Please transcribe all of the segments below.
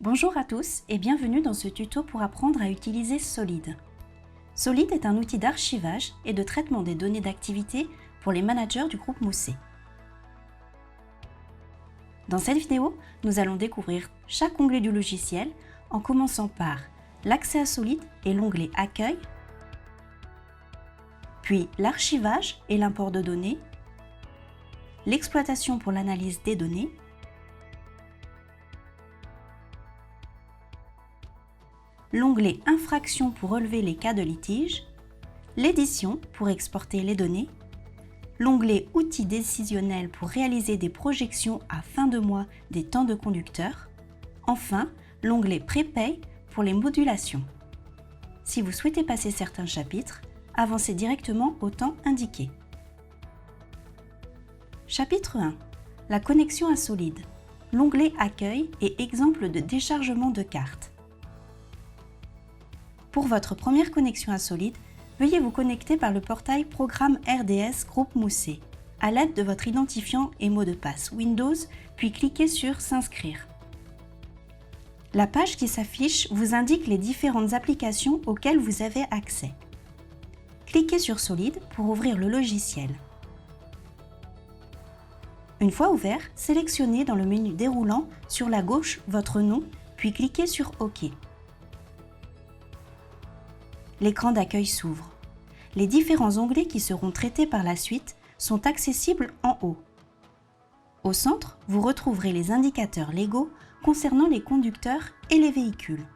Bonjour à tous et bienvenue dans ce tuto pour apprendre à utiliser Solid. Solid est un outil d'archivage et de traitement des données d'activité pour les managers du groupe Mousset. Dans cette vidéo, nous allons découvrir chaque onglet du logiciel en commençant par l'accès à Solid et l'onglet Accueil, puis l'archivage et l'import de données, l'exploitation pour l'analyse des données, l'onglet Infraction pour relever les cas de litige, l'édition pour exporter les données, l'onglet Outils décisionnels pour réaliser des projections à fin de mois des temps de conducteur, enfin l'onglet Prépay pour les modulations. Si vous souhaitez passer certains chapitres, avancez directement au temps indiqué. Chapitre 1. La connexion à Solid. L'onglet Accueil et exemple de déchargement de carte. Pour votre première connexion à Solid, veuillez vous connecter par le portail Programme RDS Groupe Mousset à l'aide de votre identifiant et mot de passe Windows, puis cliquez sur S'inscrire. La page qui s'affiche vous indique les différentes applications auxquelles vous avez accès. Cliquez sur Solid pour ouvrir le logiciel. Une fois ouvert, sélectionnez dans le menu déroulant sur la gauche votre nom, puis cliquez sur OK. L'écran d'accueil s'ouvre. Les différents onglets qui seront traités par la suite sont accessibles en haut. Au centre, vous retrouverez les indicateurs légaux concernant les conducteurs et les véhicules.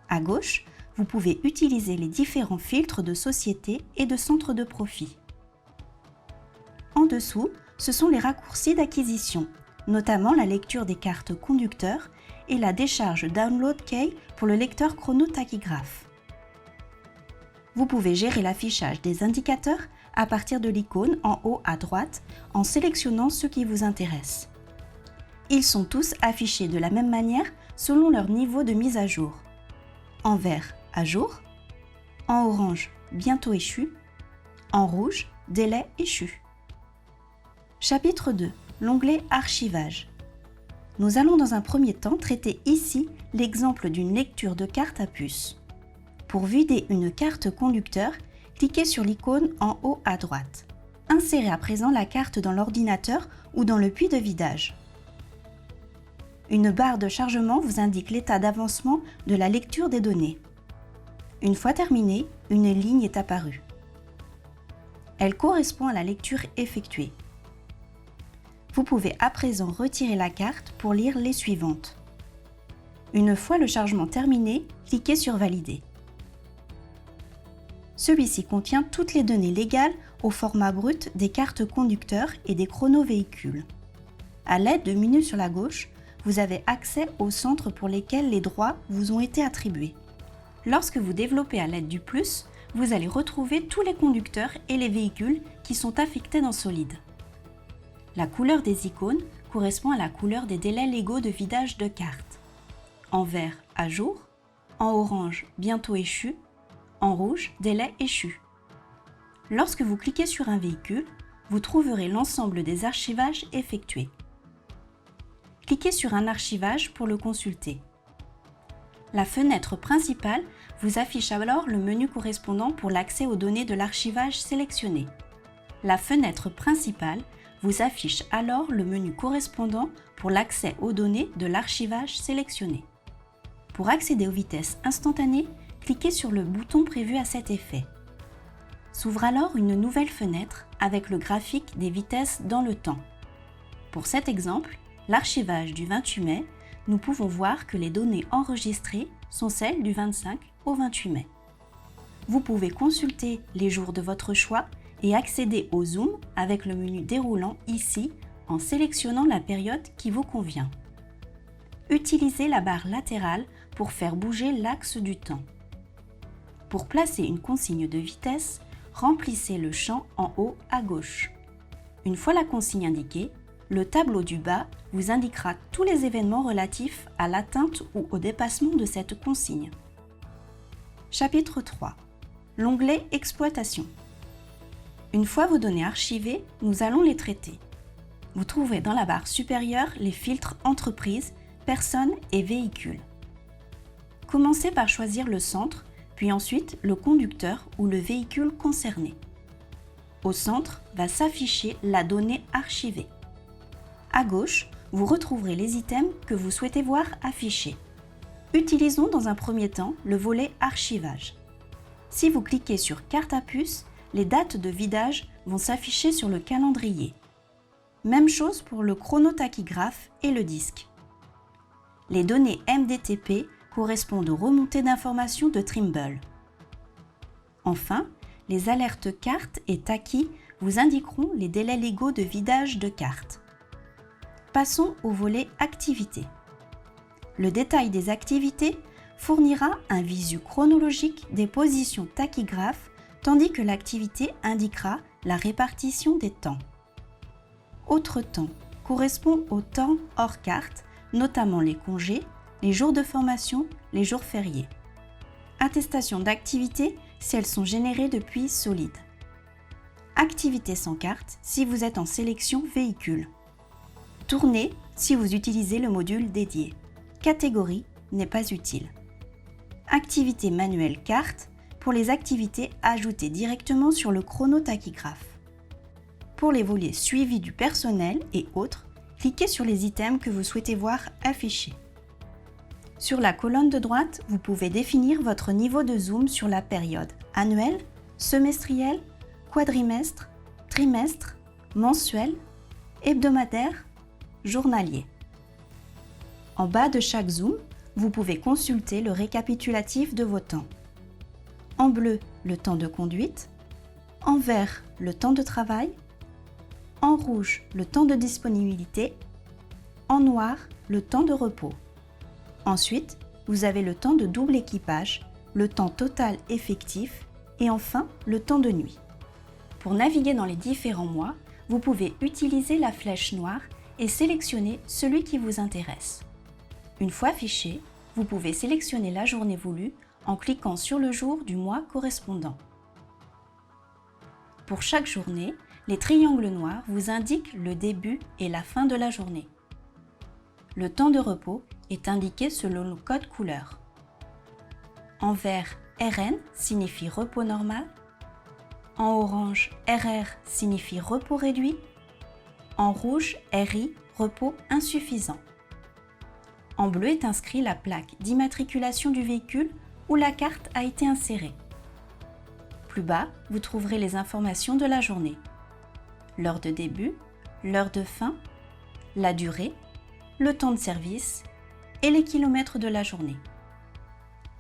À gauche, vous pouvez utiliser les différents filtres de société et de centre de profit. En dessous, ce sont les raccourcis d'acquisition, notamment la lecture des cartes conducteurs et la décharge Download Key pour le lecteur chronotachygraphe. Vous pouvez gérer l'affichage des indicateurs à partir de l'icône en haut à droite en sélectionnant ceux qui vous intéressent. Ils sont tous affichés de la même manière selon leur niveau de mise à jour. En vert, à jour. En orange, bientôt échu. En rouge, délai échu. Chapitre 2. L'onglet Archivage. Nous allons dans un premier temps traiter ici l'exemple d'une lecture de carte à puce. Pour vider une carte conducteur, cliquez sur l'icône en haut à droite. Insérez à présent la carte dans l'ordinateur ou dans le puits de vidage. Une barre de chargement vous indique l'état d'avancement de la lecture des données. Une fois terminée, une ligne est apparue. Elle correspond à la lecture effectuée. Vous pouvez à présent retirer la carte pour lire les suivantes. Une fois le chargement terminé, cliquez sur Valider. Celui-ci contient toutes les données légales au format brut des cartes conducteurs et des chronovéhicules. À l'aide de menus sur la gauche, vous avez accès aux centres pour lesquels les droits vous ont été attribués. Lorsque vous développez à l'aide du plus, vous allez retrouver tous les conducteurs et les véhicules qui sont affectés dans Solid. La couleur des icônes correspond à la couleur des délais légaux de vidage de carte. En vert, à jour. En orange, bientôt échu. En rouge, délai échu. Lorsque vous cliquez sur un véhicule, vous trouverez l'ensemble des archivages effectués. Cliquez sur un archivage pour le consulter. La fenêtre principale vous affiche alors le menu correspondant pour l'accès aux données de l'archivage sélectionné. La fenêtre principale vous affiche alors le menu correspondant pour l'accès aux données de l'archivage sélectionné. Pour accéder aux vitesses instantanées, cliquez sur le bouton prévu à cet effet. S'ouvre alors une nouvelle fenêtre avec le graphique des vitesses dans le temps. Pour cet exemple, l'archivage du 28 mai, nous pouvons voir que les données enregistrées sont celles du 25 au 28 mai. Vous pouvez consulter les jours de votre choix et accéder au zoom avec le menu déroulant ici en sélectionnant la période qui vous convient. Utilisez la barre latérale pour faire bouger l'axe du temps. Pour placer une consigne de vitesse, remplissez le champ en haut à gauche. Une fois la consigne indiquée, le tableau du bas vous indiquera tous les événements relatifs à l'atteinte ou au dépassement de cette consigne. Chapitre 3. L'onglet Exploitation. Une fois vos données archivées, nous allons les traiter. Vous trouverez dans la barre supérieure les filtres Entreprises personnes et véhicules. Commencez par choisir le centre, puis ensuite le conducteur ou le véhicule concerné. Au centre va s'afficher la donnée archivée. À gauche, vous retrouverez les items que vous souhaitez voir affichés. Utilisons dans un premier temps le volet archivage. Si vous cliquez sur carte à puce, les dates de vidage vont s'afficher sur le calendrier. Même chose pour le chronotachygraphe et le disque. Les données MDTP correspondent aux remontées d'informations de Trimble. Enfin, les alertes cartes et tachy vous indiqueront les délais légaux de vidage de cartes. Passons au volet activités. Le détail des activités fournira un visu chronologique des positions tachygraphes, tandis que l'activité indiquera la répartition des temps. Autre temps correspond au temps hors carte, notamment les congés, les jours de formation, les jours fériés. Attestation d'activité si elles sont générées depuis Solid. Activité sans carte si vous êtes en sélection véhicule. Tournée si vous utilisez le module dédié. Catégorie n'est pas utile. Activité manuelle carte pour les activités ajoutées directement sur le chronotachygraphe. Pour les volets suivi du personnel et autres, cliquez sur les items que vous souhaitez voir affichés. Sur la colonne de droite, vous pouvez définir votre niveau de zoom sur la période annuelle, semestrielle, quadrimestre, trimestre, mensuel, hebdomadaire, journalier. En bas de chaque zoom, vous pouvez consulter le récapitulatif de vos temps. En bleu, le temps de conduite. En vert, le temps de travail. En rouge, le temps de disponibilité. En noir, le temps de repos. Ensuite, vous avez le temps de double équipage, le temps total effectif et enfin le temps de nuit. Pour naviguer dans les différents mois, vous pouvez utiliser la flèche noire et sélectionner celui qui vous intéresse. Une fois affiché, vous pouvez sélectionner la journée voulue en cliquant sur le jour du mois correspondant. Pour chaque journée, les triangles noirs vous indiquent le début et la fin de la journée. Le temps de repos est indiqué selon le code couleur. En vert, RN signifie repos normal. En orange, RR signifie repos réduit. En rouge, RI, repos insuffisant. En bleu est inscrit la plaque d'immatriculation du véhicule où la carte a été insérée. Plus bas, vous trouverez les informations de la journée. L'heure de début, l'heure de fin, la durée, le temps de service et les kilomètres de la journée.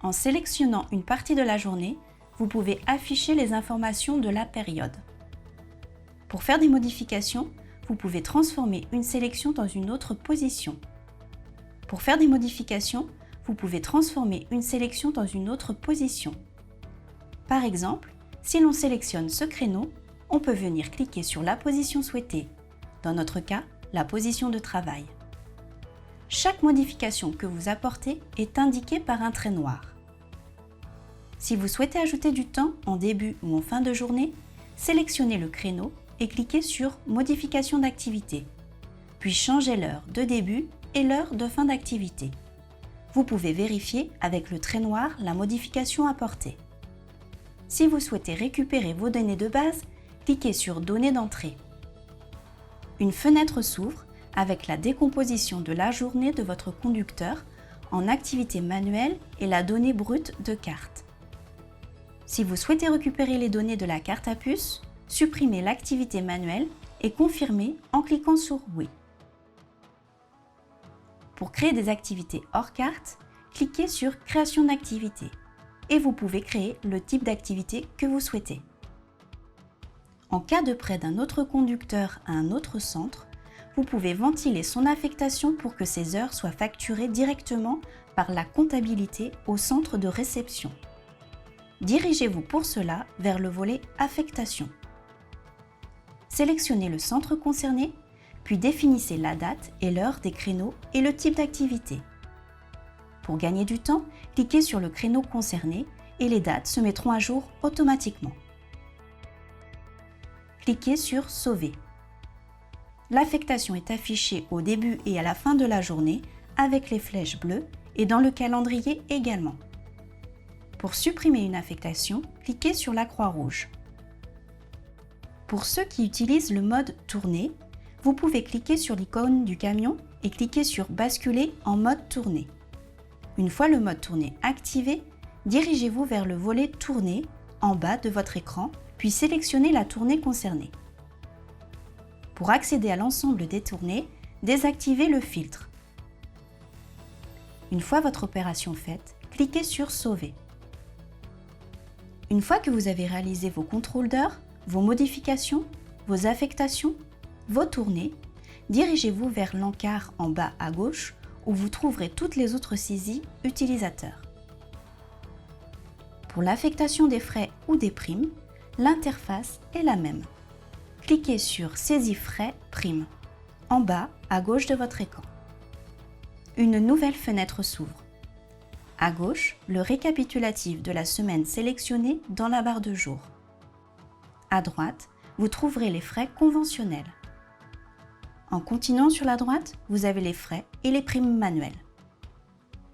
En sélectionnant une partie de la journée, vous pouvez afficher les informations de la période. Pour faire des modifications, vous pouvez transformer une sélection dans une autre position. Pour faire des modifications, vous pouvez transformer une sélection dans une autre position. Par exemple, si l'on sélectionne ce créneau, on peut venir cliquer sur la position souhaitée, dans notre cas, la position de travail. Chaque modification que vous apportez est indiquée par un trait noir. Si vous souhaitez ajouter du temps en début ou en fin de journée, sélectionnez le créneau et cliquez sur « Modification d'activité », puis changez l'heure de début et l'heure de fin d'activité. Vous pouvez vérifier avec le trait noir la modification apportée. Si vous souhaitez récupérer vos données de base, cliquez sur « Données d'entrée ». Une fenêtre s'ouvre avec la décomposition de la journée de votre conducteur en activité manuelle et la donnée brute de carte. Si vous souhaitez récupérer les données de la carte à puce, supprimez l'activité manuelle et confirmez en cliquant sur « Oui ». Pour créer des activités hors carte, cliquez sur « Création d'activité » et vous pouvez créer le type d'activité que vous souhaitez. En cas de prêt d'un autre conducteur à un autre centre, vous pouvez ventiler son affectation pour que ces heures soient facturées directement par la comptabilité au centre de réception. Dirigez-vous pour cela vers le volet Affectation. Sélectionnez le centre concerné, puis définissez la date et l'heure des créneaux et le type d'activité. Pour gagner du temps, cliquez sur le créneau concerné et les dates se mettront à jour automatiquement. Cliquez sur Sauver. L'affectation est affichée au début et à la fin de la journée avec les flèches bleues et dans le calendrier également. Pour supprimer une affectation, cliquez sur la croix rouge. Pour ceux qui utilisent le mode tournée, vous pouvez cliquer sur l'icône du camion et cliquer sur Basculer en mode tournée. Une fois le mode tournée activé, dirigez-vous vers le volet Tournée en bas de votre écran, puis sélectionnez la tournée concernée. Pour accéder à l'ensemble des tournées, désactivez le filtre. Une fois votre opération faite, cliquez sur Sauver. Une fois que vous avez réalisé vos contrôles d'heure, vos modifications, vos affectations, vos tournées, dirigez-vous vers l'encart en bas à gauche où vous trouverez toutes les autres saisies utilisateurs. Pour l'affectation des frais ou des primes, l'interface est la même. Cliquez sur Saisie frais primes en bas à gauche de votre écran. Une nouvelle fenêtre s'ouvre. À gauche, le récapitulatif de la semaine sélectionnée dans la barre de jour. À droite, vous trouverez les frais conventionnels. En continuant sur la droite, vous avez les frais et les primes manuelles.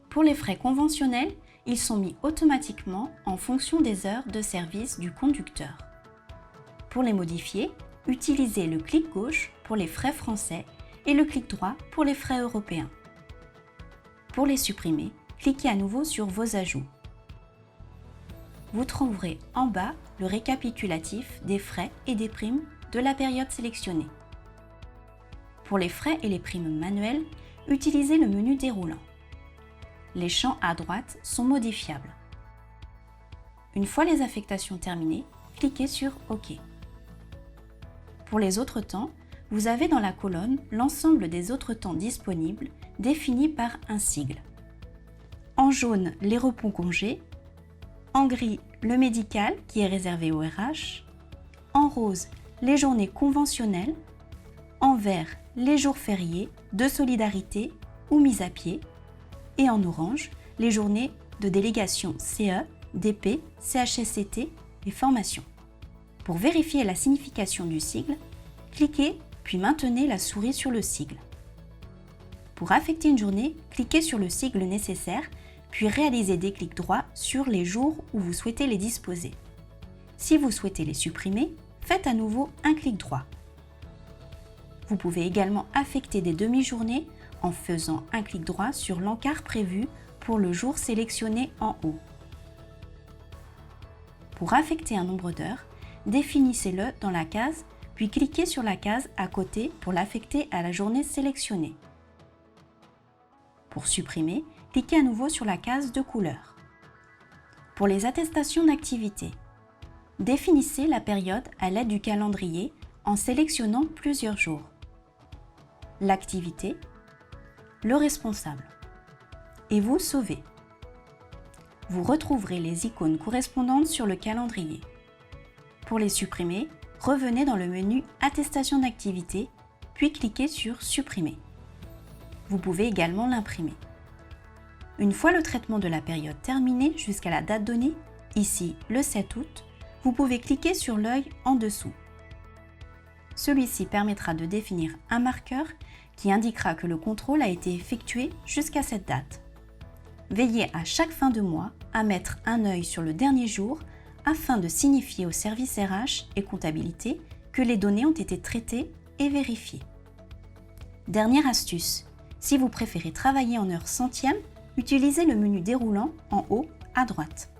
Pour les frais conventionnels, ils sont mis automatiquement en fonction des heures de service du conducteur. Pour les modifier, utilisez le clic gauche pour les frais français et le clic droit pour les frais européens. Pour les supprimer, cliquez à nouveau sur vos ajouts. Vous trouverez en bas le récapitulatif des frais et des primes de la période sélectionnée. Pour les frais et les primes manuelles, utilisez le menu déroulant. Les champs à droite sont modifiables. Une fois les affectations terminées, cliquez sur OK. Pour les autres temps, vous avez dans la colonne l'ensemble des autres temps disponibles définis par un sigle. En jaune, les repos congés. En gris, le médical qui est réservé au RH. En rose, les journées conventionnelles. En vert, les jours fériés, de solidarité ou mis à pied. Et en orange, les journées de délégation CE, DP, CHSCT et formation. Pour vérifier la signification du sigle, cliquez puis maintenez la souris sur le sigle. Pour affecter une journée, cliquez sur le sigle nécessaire puis réalisez des clics droits sur les jours où vous souhaitez les disposer. Si vous souhaitez les supprimer, faites à nouveau un clic droit. Vous pouvez également affecter des demi-journées en faisant un clic droit sur l'encart prévu pour le jour sélectionné en haut. Pour affecter un nombre d'heures, définissez-le dans la case, puis cliquez sur la case à côté pour l'affecter à la journée sélectionnée. Pour supprimer, cliquez à nouveau sur la case de couleur. Pour les attestations d'activité, définissez la période à l'aide du calendrier en sélectionnant plusieurs jours. L'activité, le responsable. Et vous sauvez. Vous retrouverez les icônes correspondantes sur le calendrier. Pour les supprimer, revenez dans le menu Attestation d'activité, puis cliquez sur Supprimer. Vous pouvez également l'imprimer. Une fois le traitement de la période terminé jusqu'à la date donnée, ici le 7 août, vous pouvez cliquer sur l'œil en dessous. Celui-ci permettra de définir un marqueur qui indiquera que le contrôle a été effectué jusqu'à cette date. Veillez à chaque fin de mois à mettre un œil sur le dernier jour afin de signifier au service RH et comptabilité que les données ont été traitées et vérifiées. Dernière astuce, si vous préférez travailler en heures centièmes, utilisez le menu déroulant en haut à droite.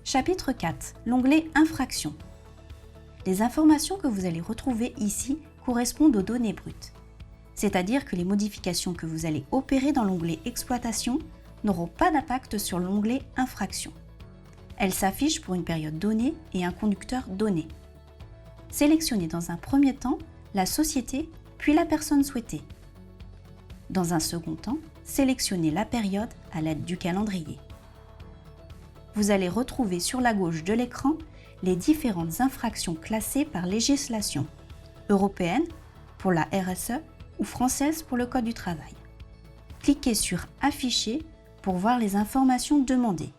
Chapitre 4, l'onglet Infractions. Les informations que vous allez retrouver ici correspondent aux données brutes, c'est-à-dire que les modifications que vous allez opérer dans l'onglet Exploitation n'auront pas d'impact sur l'onglet Infractions. Elles s'affichent pour une période donnée et un conducteur donné. Sélectionnez dans un premier temps la société puis la personne souhaitée. Dans un second temps, sélectionnez la période à l'aide du calendrier. Vous allez retrouver sur la gauche de l'écran les différentes infractions classées par législation, européenne pour la RSE ou française pour le Code du travail. Cliquez sur Afficher pour voir les informations demandées.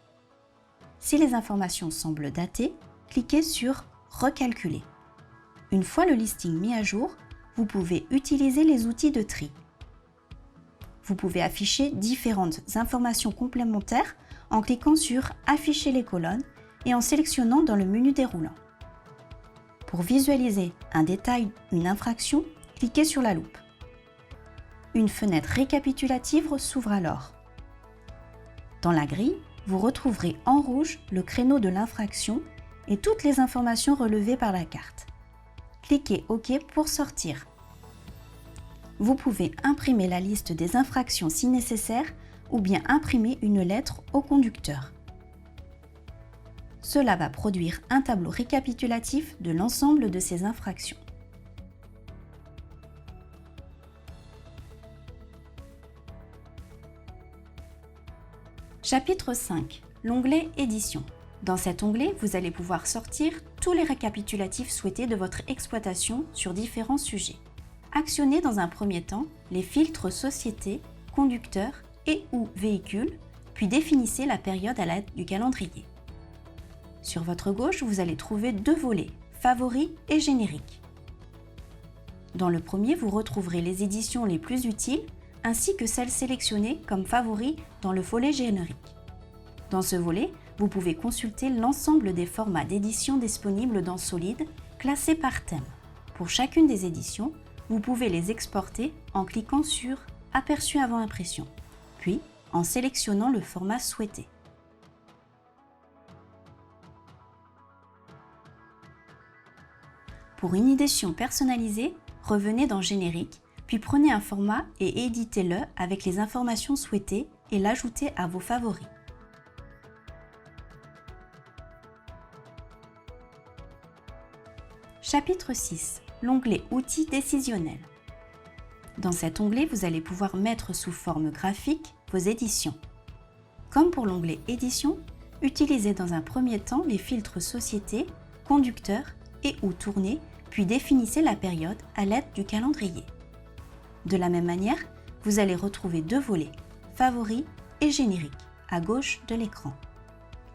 Si les informations semblent datées, cliquez sur Recalculer. Une fois le listing mis à jour, vous pouvez utiliser les outils de tri. vous pouvez afficher différentes informations complémentaires en cliquant sur « Afficher les colonnes » et en sélectionnant dans le menu déroulant. Pour visualiser un détail, une infraction, cliquez sur la loupe. Une fenêtre récapitulative s'ouvre alors. Dans la grille, vous retrouverez en rouge le créneau de l'infraction et toutes les informations relevées par la carte. Cliquez OK pour sortir. Vous pouvez imprimer la liste des infractions si nécessaire ou bien imprimer une lettre au conducteur. Cela va produire un tableau récapitulatif de l'ensemble de ces infractions. Chapitre 5. L'onglet Édition. Dans cet onglet, vous allez pouvoir sortir tous les récapitulatifs souhaités de votre exploitation sur différents sujets. Actionnez dans un premier temps les filtres Société, Conducteur et ou Véhicule, puis définissez la période à l'aide du calendrier. Sur votre gauche, vous allez trouver deux volets, Favoris et Génériques. Dans le premier, vous retrouverez les éditions les plus utiles, ainsi que celles sélectionnées comme favoris dans le volet Générique. Dans ce volet, vous pouvez consulter l'ensemble des formats d'édition disponibles dans Solid, classés par thème. Pour chacune des éditions, vous pouvez les exporter en cliquant sur « Aperçu avant impression », puis en sélectionnant le format souhaité. Pour une édition personnalisée, revenez dans Générique, puis prenez un format et éditez-le avec les informations souhaitées et l'ajoutez à vos favoris. Chapitre 6. L'onglet Outils décisionnels. Dans cet onglet, vous allez pouvoir mettre sous forme graphique vos éditions. Comme pour l'onglet Édition, utilisez dans un premier temps les filtres Société, Conducteur et ou Tournée, puis définissez la période à l'aide du calendrier. De la même manière, vous allez retrouver deux volets, Favoris et Générique, à gauche de l'écran.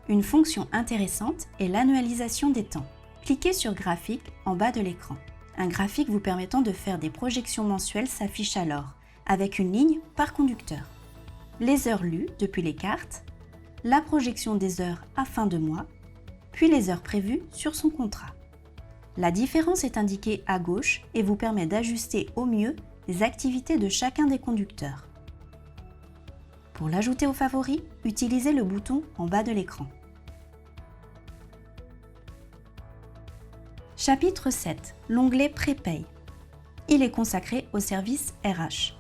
Une fonction intéressante est l'annualisation des temps. Cliquez sur Graphique en bas de l'écran. Un graphique vous permettant de faire des projections mensuelles s'affiche alors, avec une ligne par conducteur. Les heures lues depuis les cartes, la projection des heures à fin de mois, puis les heures prévues sur son contrat. La différence est indiquée à gauche et vous permet d'ajuster au mieux les activités de chacun des conducteurs. Pour l'ajouter aux favoris, utilisez le bouton en bas de l'écran. Chapitre 7. L'onglet Prépay. Il est consacré au service RH.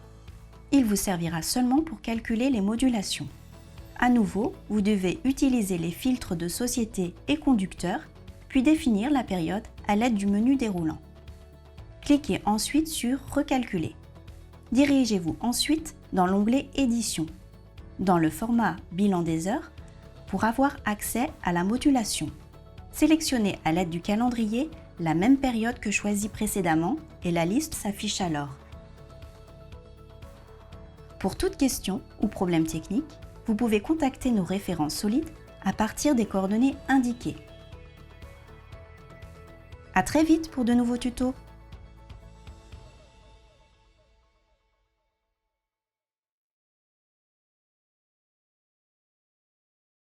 Il vous servira seulement pour calculer les modulations. À nouveau, vous devez utiliser les filtres de Société et Conducteur, puis définir la période à l'aide du menu déroulant. Cliquez ensuite sur Recalculer. Dirigez-vous ensuite dans l'onglet Édition, dans le format Bilan des heures, pour avoir accès à la modulation. Sélectionnez à l'aide du calendrier la même période que choisie précédemment et la liste s'affiche alors. Pour toute question ou problème technique, vous pouvez contacter nos référents Solid à partir des coordonnées indiquées. À très vite pour de nouveaux tutos.